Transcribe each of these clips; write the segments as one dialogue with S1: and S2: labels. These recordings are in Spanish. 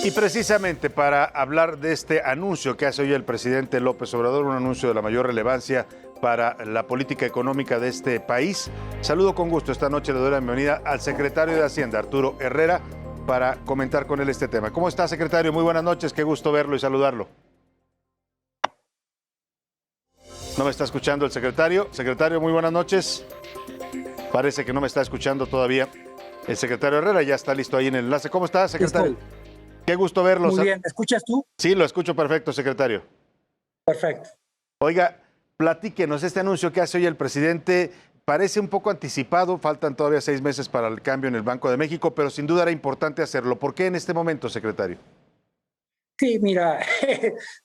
S1: Y precisamente para hablar de este anuncio que hace hoy el presidente López Obrador, un anuncio de la mayor relevancia para la política económica de este país, saludo con gusto esta noche, le doy la bienvenida al secretario de Hacienda, Arturo Herrera, para comentar con él este tema. ¿Cómo está, secretario? Muy buenas noches, qué gusto verlo y saludarlo. ¿No me está escuchando el secretario? Secretario, muy buenas noches. Parece que no me está escuchando todavía. El secretario Herrera ya está listo ahí en el enlace. ¿Cómo está, secretario? Qué gusto verlo.
S2: Muy bien, ¿me escuchas tú?
S1: Sí, lo escucho perfecto, secretario.
S2: Perfecto.
S1: Oiga, platíquenos, este anuncio que hace hoy el presidente parece un poco anticipado, faltan todavía 6 meses para el cambio en el Banco de México, pero sin duda era importante hacerlo. ¿Por qué en este momento, secretario?
S2: Sí, mira,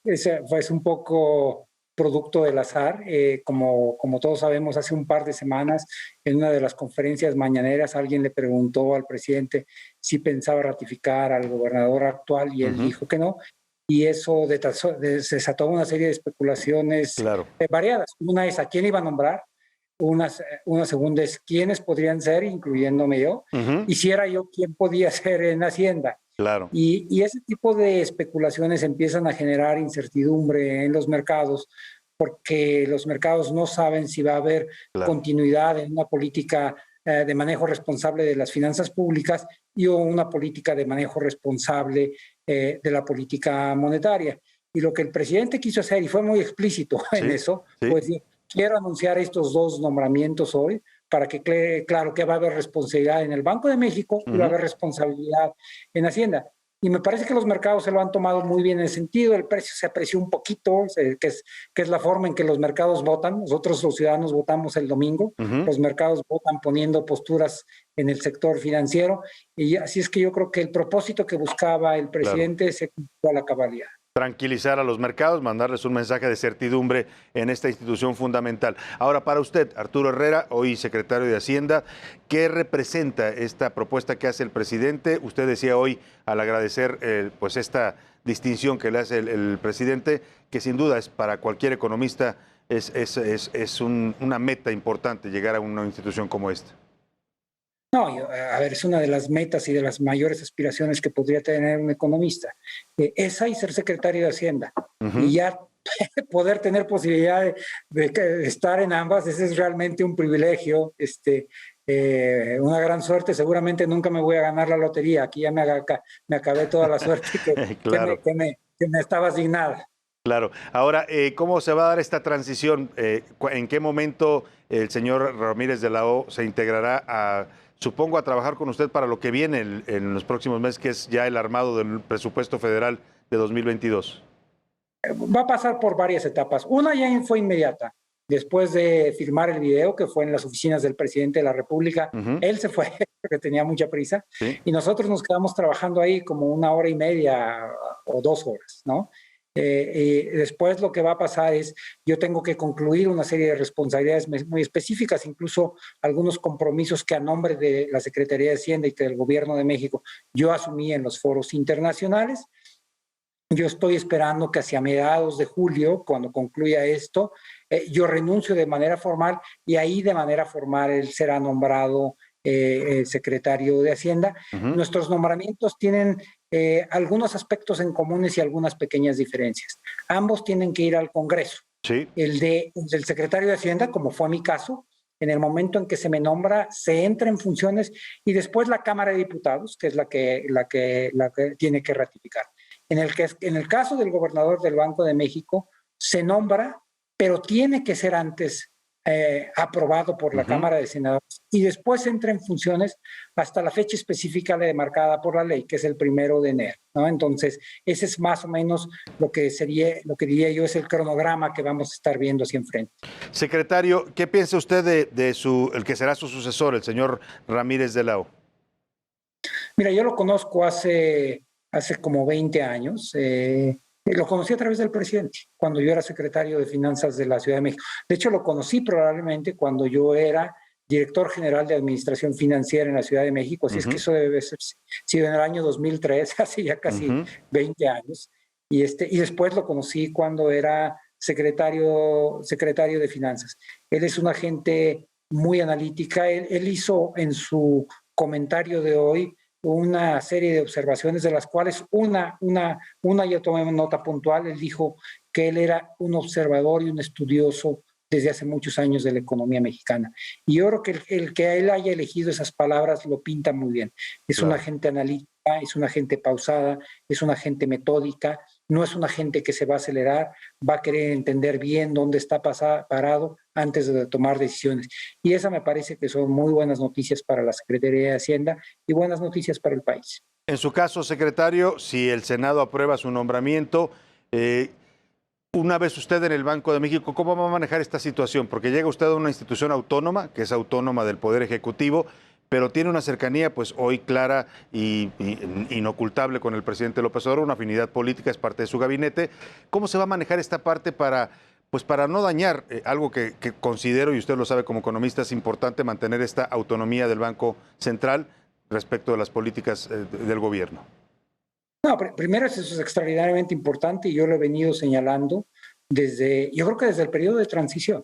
S2: es un poco producto del azar. Como todos sabemos, hace un par de semanas, en una de las conferencias mañaneras, alguien le preguntó al presidente si pensaba ratificar al gobernador actual y él dijo que no. Y eso desató una serie de especulaciones
S1: Claro.
S2: variadas. Una es a quién iba a nombrar, una segunda es quiénes podrían ser, incluyéndome yo, y si era yo, quién podía ser en Hacienda.
S1: Claro.
S2: Y ese tipo de especulaciones empiezan a generar incertidumbre en los mercados, porque los mercados no saben si va a haber continuidad en una política de manejo responsable de las finanzas públicas y o una política de manejo responsable de la política monetaria. Y lo que el presidente quiso hacer, y fue muy explícito en eso, pues quiero anunciar estos dos nombramientos hoy para que quede claro que va a haber responsabilidad en el Banco de México y va a haber responsabilidad en Hacienda. Y me parece que los mercados se lo han tomado muy bien en ese sentido. El precio se apreció un poquito, que es la forma en que los mercados votan. Nosotros los ciudadanos votamos el domingo, los mercados votan poniendo posturas en el sector financiero. Y así es que yo creo que el propósito que buscaba el presidente se cumplió a la cabalidad.
S1: Tranquilizar a los mercados, mandarles un mensaje de certidumbre en esta institución fundamental. Ahora, para usted, Arturo Herrera, hoy secretario de Hacienda, ¿qué representa esta propuesta que hace el presidente? Usted decía hoy, al agradecer pues esta distinción que le hace el presidente, que sin duda es para cualquier economista una meta importante llegar a una institución como esta.
S2: No, a ver, es una de las metas y de las mayores aspiraciones que podría tener un economista. Esa y ser secretario de Hacienda. Y ya poder tener posibilidad de estar en ambas, ese es realmente un privilegio, una gran suerte. Seguramente nunca me voy a ganar la lotería. Aquí ya me acabé toda la suerte
S1: Claro.
S2: que me estaba asignada.
S1: Claro. Ahora, ¿cómo se va a dar esta transición? ¿En qué momento el señor Ramírez de la O se integrará supongo, a trabajar con usted para lo que viene en los próximos meses, que es ya el armado del presupuesto federal de 2022?
S2: Va a pasar por varias etapas. Una ya fue inmediata. Después de firmar el video, que fue en las oficinas del presidente de la República, él se fue porque tenía mucha prisa, y nosotros nos quedamos trabajando ahí como 1 hora y media o 2 horas, ¿no? Después lo que va a pasar es, yo tengo que concluir una serie de responsabilidades muy específicas, incluso algunos compromisos que a nombre de la Secretaría de Hacienda y del Gobierno de México yo asumí en los foros internacionales. Yo estoy esperando que hacia mediados de julio, cuando concluya esto, yo renuncio de manera formal y ahí de manera formal él será nombrado secretario de Hacienda. Nuestros nombramientos tienen algunos aspectos en comunes y algunas pequeñas diferencias. Ambos tienen que ir al Congreso. El del secretario de Hacienda, como fue mi caso, en el momento en que se me nombra, se entra en funciones y después la Cámara de Diputados, que es la que tiene que ratificar. En el caso del gobernador del Banco de México, se nombra, pero tiene que ser antes aprobado por la Cámara de Senadores y después entra en funciones hasta la fecha específica demarcada por la ley, que es el 1 de enero, ¿no? Entonces, ese es más o menos lo que diría yo es el cronograma que vamos a estar viendo hacia enfrente.
S1: Secretario, ¿qué piensa usted de el que será su sucesor, el señor Ramírez de la O?
S2: Mira, yo lo conozco hace como 20 años. Lo conocí a través del presidente, cuando yo era secretario de Finanzas de la Ciudad de México. De hecho, lo conocí probablemente cuando yo era director general de Administración Financiera en la Ciudad de México, así es que eso debe haber sido en el año 2003, hace ya casi 20 años. Y después lo conocí cuando era secretario de Finanzas. Él es una gente muy analítica. Él hizo en su comentario de hoy una serie de observaciones, de las cuales una yo tomé nota puntual. Él dijo que él era un observador y un estudioso desde hace muchos años de la economía mexicana. Y yo creo que el que él haya elegido esas palabras lo pinta muy bien. Es una gente analítica, es una gente pausada, es una gente metódica, no es una gente que se va a acelerar, va a querer entender bien dónde está parado antes de tomar decisiones. Y esa me parece que son muy buenas noticias para la Secretaría de Hacienda y buenas noticias para el país.
S1: En su caso, secretario, si el Senado aprueba su nombramiento, una vez usted en el Banco de México, ¿cómo va a manejar esta situación? Porque llega usted a una institución autónoma, que es autónoma del Poder Ejecutivo, pero tiene una cercanía, pues hoy clara y inocultable con el presidente López Obrador, una afinidad política, es parte de su gabinete. ¿Cómo se va a manejar esta parte para no dañar algo que considero, y usted lo sabe como economista, es importante mantener esta autonomía del Banco Central respecto de las políticas del gobierno?
S2: No, primero eso es extraordinariamente importante y yo lo he venido señalando yo creo que desde el periodo de transición.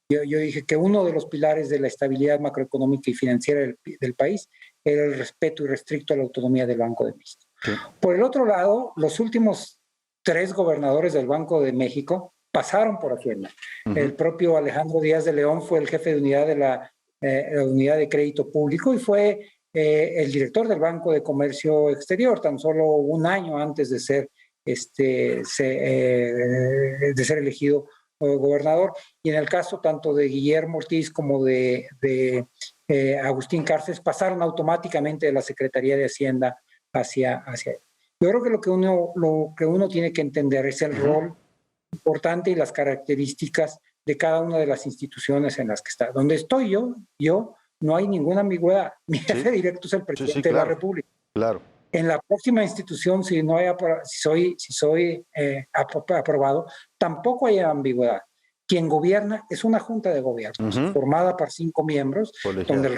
S2: Yo dije que uno de los pilares de la estabilidad macroeconómica y financiera del país era el respeto irrestricto a la autonomía del Banco de México. Sí. Por el otro lado, los últimos 3 gobernadores del Banco de México pasaron por Hacienda. El propio Alejandro Díaz de León fue el jefe de unidad de la unidad de crédito público y fue el director del Banco de Comercio Exterior, tan solo un año antes de ser elegido gobernador. Y en el caso tanto de Guillermo Ortiz como de Agustín Cárcez, pasaron automáticamente de la Secretaría de Hacienda hacia él. Yo creo que lo que uno tiene que entender es el rol importante y las características de cada una de las instituciones en las que está. Donde estoy yo no hay ninguna ambigüedad. Mi jefe directo es el presidente de la República.
S1: Claro.
S2: En la próxima institución, si soy aprobado, tampoco hay ambigüedad. Quien gobierna es una junta de gobierno, formada por 5 miembros, donde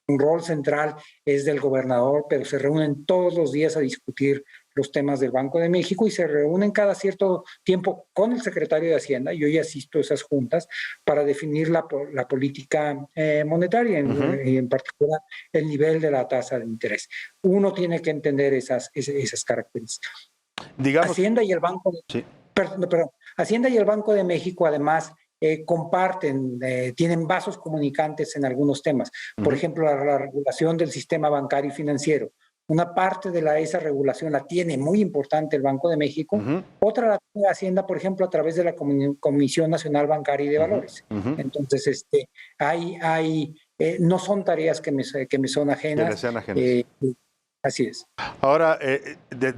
S2: un rol central es del gobernador, pero se reúnen todos los días a discutir los temas del Banco de México y se reúnen cada cierto tiempo con el secretario de Hacienda. Yo ya asisto a esas juntas para definir la política monetaria y en particular el nivel de la tasa de interés. Uno tiene que entender esas características.
S1: Digamos,
S2: Hacienda y el Banco Hacienda y el Banco de México además comparten, tienen vasos comunicantes en algunos temas. Por ejemplo, la regulación del sistema bancario y financiero. Una parte de esa regulación la tiene muy importante el Banco de México, otra la tiene Hacienda, por ejemplo, a través de la Comisión Nacional Bancaria y de Valores. Entonces, no son tareas que me son ajenas.
S1: Que le sean ajenas.
S2: Así es.
S1: Ahora,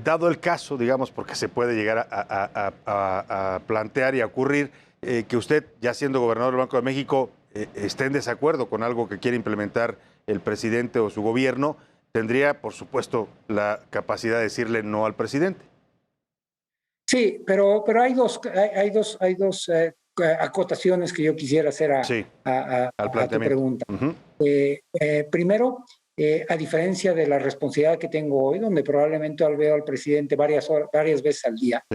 S1: dado el caso, digamos, porque se puede llegar a plantear y a ocurrir, que usted, ya siendo gobernador del Banco de México, esté en desacuerdo con algo que quiere implementar el presidente o su gobierno, tendría, por supuesto, la capacidad de decirle no al presidente.
S2: Sí, pero hay dos acotaciones que yo quisiera hacer a tu pregunta. Primero, a diferencia de la responsabilidad que tengo hoy, donde probablemente veo al presidente varias veces al día,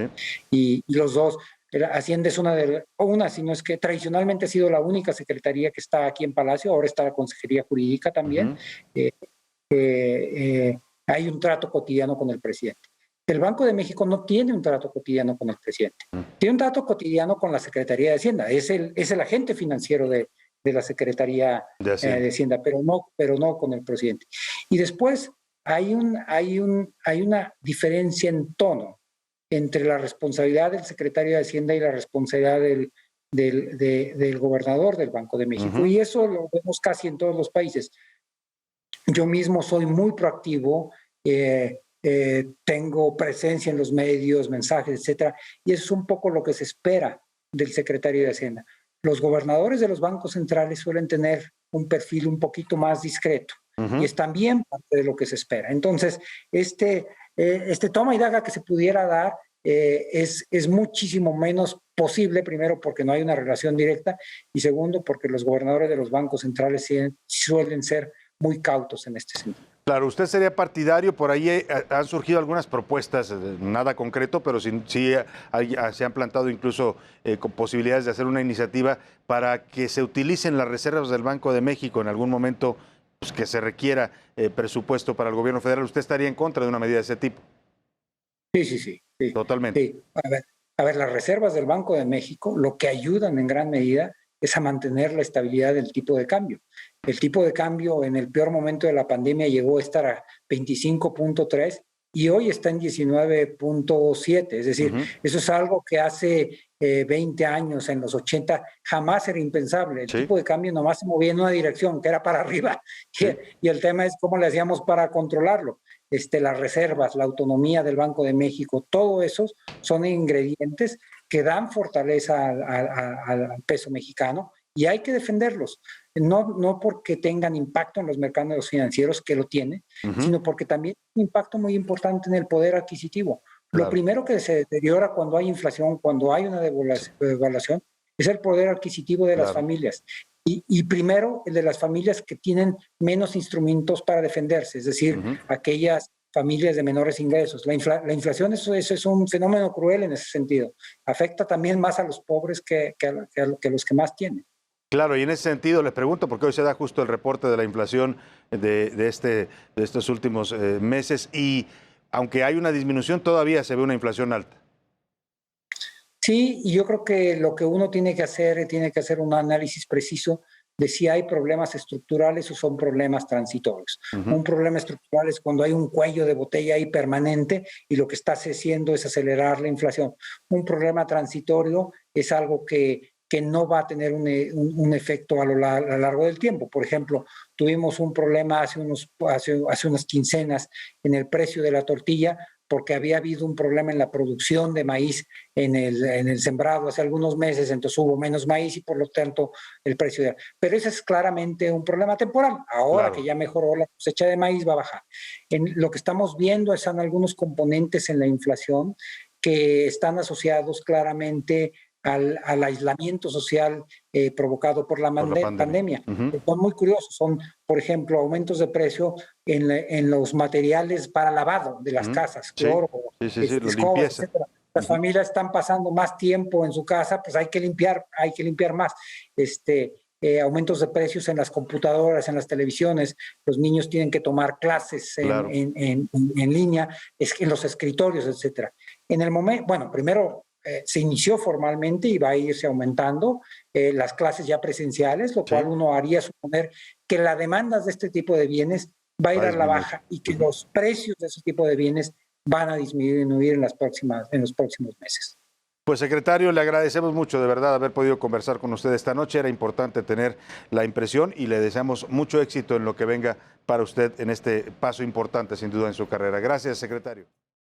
S2: y los dos, Hacienda es sino es que tradicionalmente ha sido la única secretaría que está aquí en Palacio, ahora está la Consejería Jurídica también. Hay un trato cotidiano con el presidente. El Banco de México no tiene un trato cotidiano con el presidente. Tiene un trato cotidiano con la Secretaría de Hacienda. Es el agente financiero de la Secretaría de Hacienda, pero no con el presidente. Y después hay una diferencia en tono entre la responsabilidad del secretario de Hacienda y la responsabilidad del gobernador del Banco de México. Y eso lo vemos casi en todos los países. Yo mismo soy muy proactivo, tengo presencia en los medios, mensajes, etcétera, y eso es un poco lo que se espera del secretario de Hacienda. Los gobernadores de los bancos centrales suelen tener un perfil un poquito más discreto y es también parte de lo que se espera. Entonces, este toma y daga que se pudiera dar es muchísimo menos posible, primero porque no hay una relación directa y segundo porque los gobernadores de los bancos centrales suelen ser muy cautos en este sentido.
S1: Claro, usted sería partidario, por ahí han surgido algunas propuestas, nada concreto, pero sí se han plantado incluso con posibilidades de hacer una iniciativa para que se utilicen las reservas del Banco de México en algún momento, que se requiera presupuesto para el gobierno federal. ¿Usted estaría en contra de una medida de ese tipo?
S2: Sí.
S1: Totalmente.
S2: Sí. A ver, las reservas del Banco de México lo que ayudan en gran medida es a mantener la estabilidad del tipo de cambio. El tipo de cambio en el peor momento de la pandemia llegó a estar a 25.3 y hoy está en 19.7. Es decir, eso es algo que hace 20 años, en los 80, jamás era impensable. El tipo de cambio nomás se movía en una dirección, que era para arriba. Y el tema es cómo le hacíamos para controlarlo. Las reservas, la autonomía del Banco de México, todo eso son ingredientes que dan fortaleza al peso mexicano y hay que defenderlos. No porque tengan impacto en los mercados financieros, que lo tiene, sino porque también tiene un impacto muy importante en el poder adquisitivo. Claro. Lo primero que se deteriora cuando hay inflación, cuando hay una devaluación, es el poder adquisitivo de las familias. Y primero, el de las familias que tienen menos instrumentos para defenderse, es decir, aquellas familias de menores ingresos. La inflación eso es un fenómeno cruel en ese sentido. Afecta también más a los pobres que los que más tienen.
S1: Claro, y en ese sentido les pregunto, porque hoy se da justo el reporte de la inflación de estos últimos meses, y aunque hay una disminución, todavía se ve una inflación alta.
S2: Sí, y yo creo que lo que uno tiene que hacer un análisis preciso de si hay problemas estructurales o son problemas transitorios. Un problema estructural es cuando hay un cuello de botella ahí permanente y lo que está haciendo es acelerar la inflación. Un problema transitorio es algo que no va a tener un efecto a lo largo del tiempo. Por ejemplo, tuvimos un problema hace unas quincenas en el precio de la tortilla, porque había habido un problema en la producción de maíz en el sembrado hace algunos meses, entonces hubo menos maíz y por lo tanto el precio. Pero ese es claramente un problema temporal. Ahora que ya mejoró la cosecha de maíz, va a bajar. Lo que estamos viendo son algunos componentes en la inflación que están asociados claramente al aislamiento social provocado por la pandemia. Son muy curiosos, son, por ejemplo, aumentos de precio en los materiales para lavado de las casas, cloro, escobas, etcétera. Las familias están pasando más tiempo en su casa, pues hay que limpiar más. Aumentos de precios en las computadoras, en las televisiones, los niños tienen que tomar clases en línea, en los escritorios, etcétera. En el momento, bueno, primero se inició formalmente y va a irse aumentando las clases ya presenciales, lo cual uno haría suponer que la demanda de este tipo de bienes va a ir a la baja y que los precios de ese tipo de bienes van a disminuir en los próximos meses.
S1: Pues, secretario, le agradecemos mucho de verdad haber podido conversar con usted esta noche. Era importante tener la impresión y le deseamos mucho éxito en lo que venga para usted en este paso importante, sin duda, en su carrera. Gracias, secretario.